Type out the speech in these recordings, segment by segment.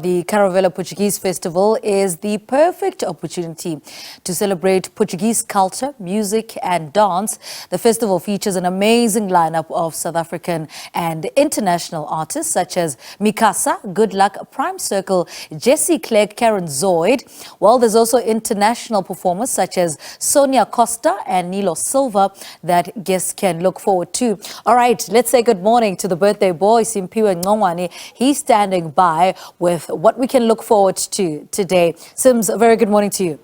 the Caravela Portuguese Festival is the perfect opportunity to celebrate Portuguese culture, music and dance. The festival features an amazing lineup of South African and international artists such as Casa, GoodLuck, Prime Circle, Jesse Clegg, Karen Zoid. While there's also international performers such as Sonia, Costa and Nelo, Silva that guests can look forward to. All right, let's say good morning to the birthday boy, Simpiwe Ngongwane. He's standing by with what we can look forward to today. Sims, a very good morning to you.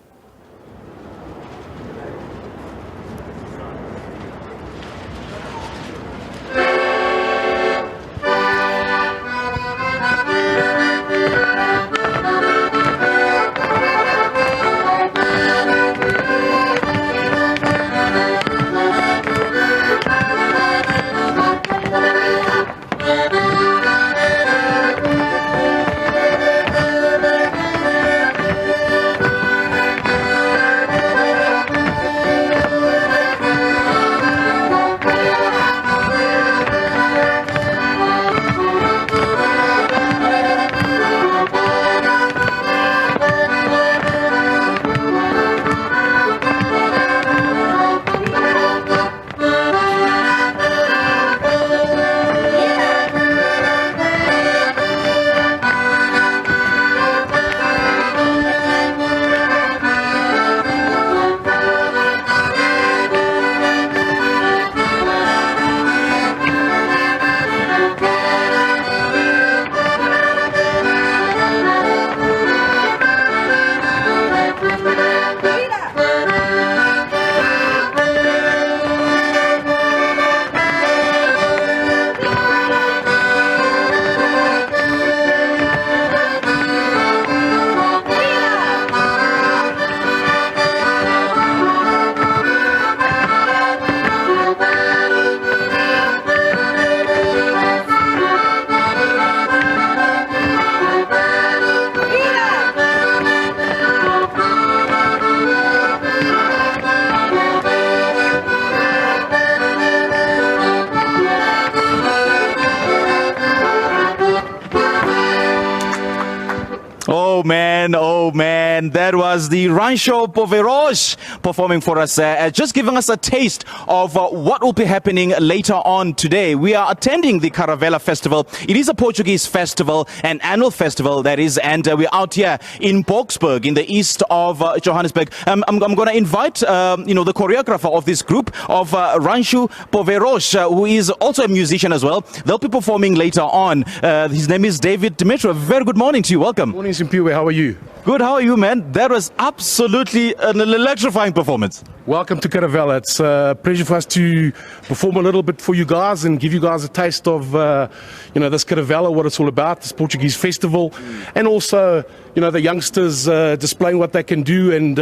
Oh man, that was the Rancho Portuguese performing for us, just giving us a taste of what will be happening later on today. We are attending the Caravela Festival. It is a Portuguese festival, an annual festival that is, and we're out here in Boksburg in the east of Johannesburg. I'm going to invite, the choreographer of this group of Rancho Portuguese, who is also a musician as well. They'll be performing later on. His name is David Dimitro. Very good morning to you. Welcome. Morning, Simpiwe. How are you? Good, how are you, man? That was absolutely an electrifying performance. Welcome to Caravela. It's a pleasure for us to perform a little bit for you guys and give you guys a taste of, this Caravela, what it's all about, this Portuguese festival, and also, the youngsters displaying what they can do and,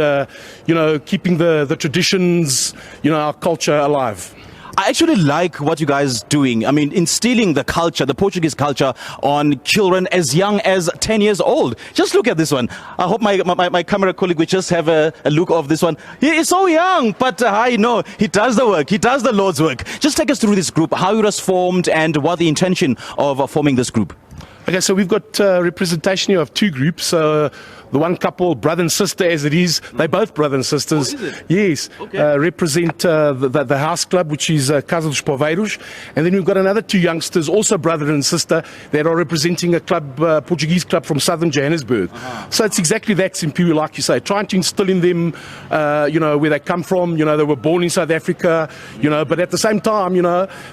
keeping the traditions, our culture alive. I actually like what you guys are doing. I mean, instilling the culture, the Portuguese culture on children as young as 10 years old. Just look at this one. I hope my camera colleague will just have a look of this one. He is so young, but I know he does the work. He does the Lord's work. Just take us through this group, how it was formed and what the intention of forming this group. Okay, so we've got representation here of two groups. The one couple, brother and sister as it is, they're both brother and sisters. Oh, is it? Yes, okay. Represent the house club, which is Casa dos Poveiros. And then we've got another two youngsters, also brother and sister, that are representing a club, Portuguese club from southern Johannesburg. So it's exactly that, Simpiwe, like you say, trying to instill in them, where they come from. They were born in South Africa, but at the same time,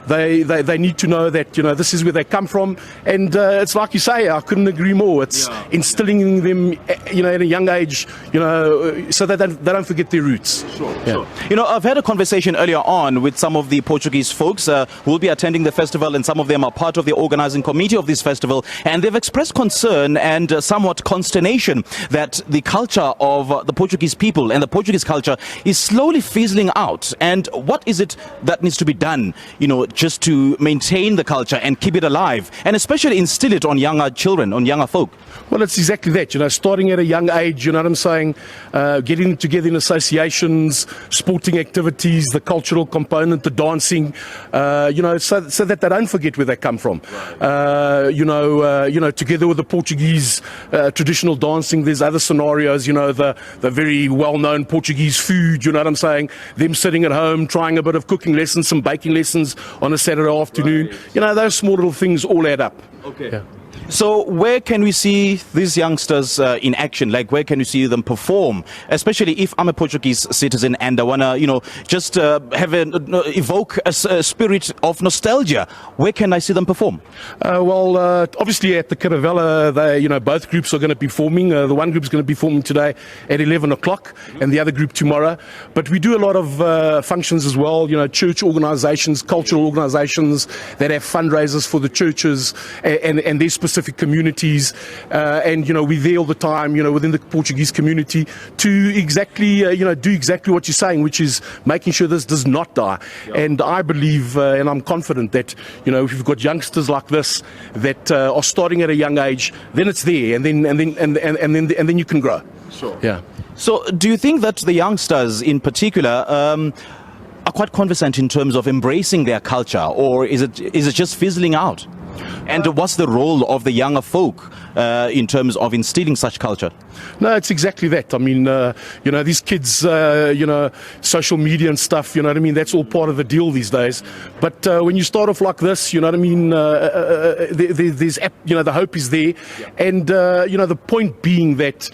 they need to know that, this is where they come from. And it's like you say, I couldn't agree more. It's instilling in them, at a young age, so that they don't forget their roots. Sure, yeah. Sure. I've had a conversation earlier on with some of the Portuguese folks who will be attending the festival, and some of them are part of the organizing committee of this festival, and they've expressed concern and somewhat consternation that the culture of the Portuguese people and the Portuguese culture is slowly fizzling out. And what is it that needs to be done, just to maintain the culture and keep it alive, and especially instill it on younger children, on younger folk? Well, it's exactly that, starting at a young age, you know what I'm saying, getting together in associations, sporting activities, the cultural component, the dancing, so that they don't forget where they come from. Together with the Portuguese traditional dancing, there's other scenarios, the very well-known Portuguese food, you know what I'm saying, them sitting at home, trying a bit of cooking lessons, some baking lessons on a Saturday afternoon. Right. Those small little things all add up. Okay. Yeah. So where can we see these youngsters in action? Like, where can we see them perform? Especially if I'm a Portuguese citizen and I want to, just evoke a spirit of nostalgia. Where can I see them perform? Obviously at the Caravela, both groups are going to be performing. The one group is going to be performing today at 11 o'clock and the other group tomorrow. But we do a lot of functions as well, church organizations, cultural organizations that have fundraisers for the churches and their specific communities, and we're there all the time, within the Portuguese community to exactly, do exactly what you're saying, which is making sure this does not die. Yeah. And I believe, and I'm confident that, if you've got youngsters like this that are starting at a young age, then it's there, and then you can grow. Sure. Yeah. So, do you think that the youngsters, in particular, are quite conversant in terms of embracing their culture, or is it just fizzling out? And what's the role of the younger folk in terms of instilling such culture? No, it's exactly that. I mean, these kids, social media and stuff, you know what I mean? That's all part of the deal these days. But when you start off like this, you know what I mean? There's, the hope is there. Yeah. And, the point being that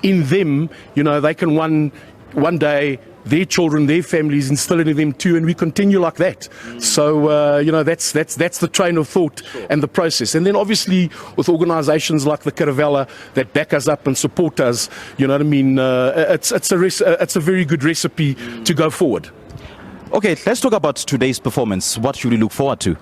in them, they can one day, their children, their families, instill it in them too, and we continue like that. So, that's the train of thought. Sure. And the process. And then obviously with organizations like the Caravela that back us up and support us, you know what I mean, it's a very good recipe to go forward. Okay, let's talk about today's performance. What should we look forward to?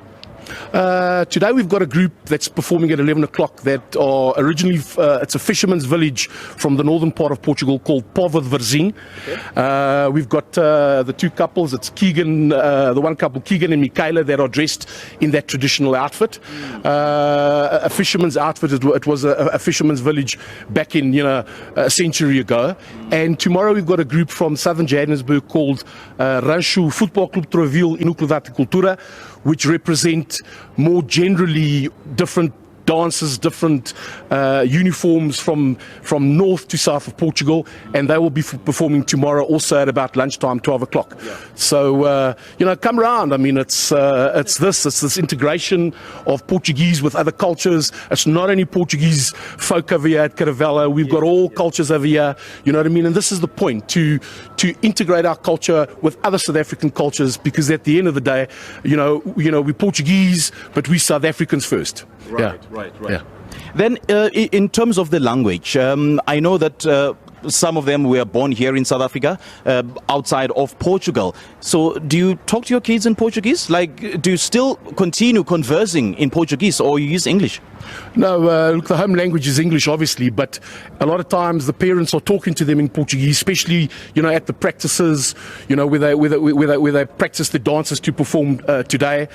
Today we've got a group that's performing at 11 o'clock that are originally, it's a fisherman's village from the northern part of Portugal called Povo de Varzim. Okay. We've got the two couples, it's Keegan, the one couple, Keegan and Michaela, that are dressed in that traditional outfit. A fisherman's outfit, it was a fisherman's village back in, a century ago. And tomorrow we've got a group from southern Johannesburg called Rancho Football Club Trovil e Núcleo da Cultura, which represent more generally different dances, different uniforms from north to south of Portugal, and they will be performing tomorrow also at about lunchtime, 12 o'clock. Yeah. So, come around. I mean, it's this integration of Portuguese with other cultures. It's not only Portuguese folk over here at Caravela. We've got all cultures over here, you know what I mean? And this is the point, to integrate our culture with other South African cultures, because at the end of the day, we're Portuguese, but we're South Africans first. Right, yeah. Right. Yeah. Then, in terms of the language, I know that some of them were born here in South Africa, outside of Portugal. So, do you talk to your kids in Portuguese? Like, do you still continue conversing in Portuguese, or you use English? No, look, the home language is English, obviously, but a lot of times the parents are talking to them in Portuguese, especially, at the practices, where they practice the dances to perform today,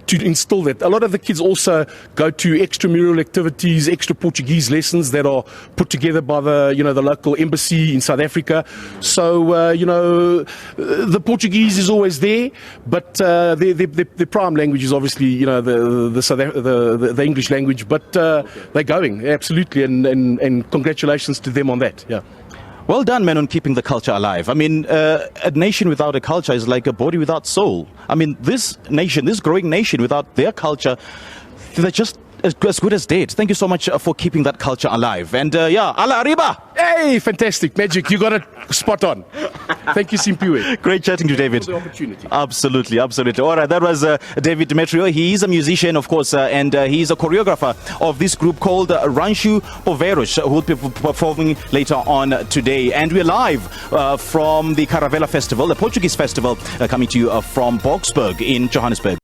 to instill that. A lot of the kids also go to extramural activities, extra Portuguese lessons that are put together by the local embassy in South Africa. So, the Portuguese is always there, but their prime language is obviously, the English language, but they're going, absolutely, and congratulations to them on that. Yeah. Well done, man, on keeping the culture alive. I mean, a nation without a culture is like a body without soul. I mean, this growing nation without their culture, they're just as good as dead. Thank you so much for keeping that culture alive. And ala arriba! Hey, fantastic. Magic, you got it spot on. Thank you, Simpiwe. Great chatting to David. For the opportunity. Absolutely. All right, that was David Demetrio. He is a musician, of course, and he's a choreographer of this group called Rancho Poveiros, who will be performing later on today. And we're live from the Caravela Festival, the Portuguese Festival, coming to you from Boksburg in Johannesburg.